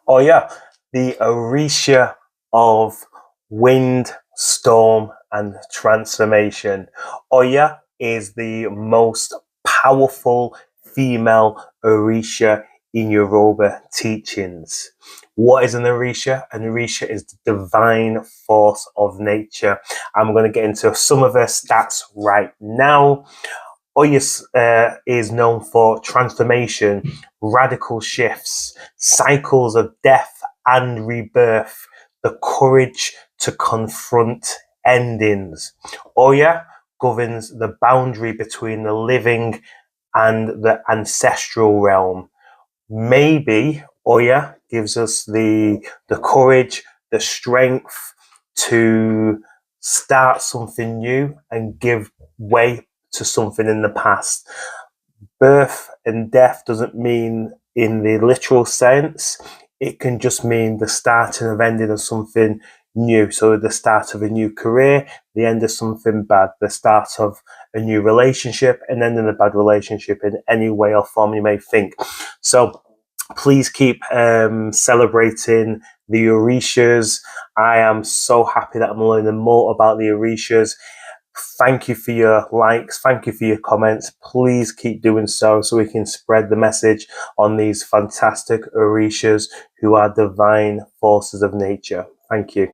Oya, the Orisha of wind, storm, and transformation. Oya is the most powerful female Orisha in Yoruba teachings. What is an Orisha? An Orisha is the divine force of nature. I'm going to get into some of her stats right now. Oya is known for transformation, radical shifts, cycles of death and rebirth, the courage to confront endings. Oya governs the boundary between the living and the ancestral realm. Maybe Oya gives us the courage, the strength to start something new and give way to something in the past. Birth and death doesn't mean in the literal sense. It can just mean the starting of ending of something new. So the start of a new career, the end of something bad, the start of a new relationship, and ending a bad relationship in any way or form you may think. So please keep celebrating the Orishas. I am so happy that I'm learning more about the Orishas. Thank you for your likes. Thank you for your comments. Please keep doing so we can spread the message on these fantastic Orishas who are divine forces of nature. Thank you.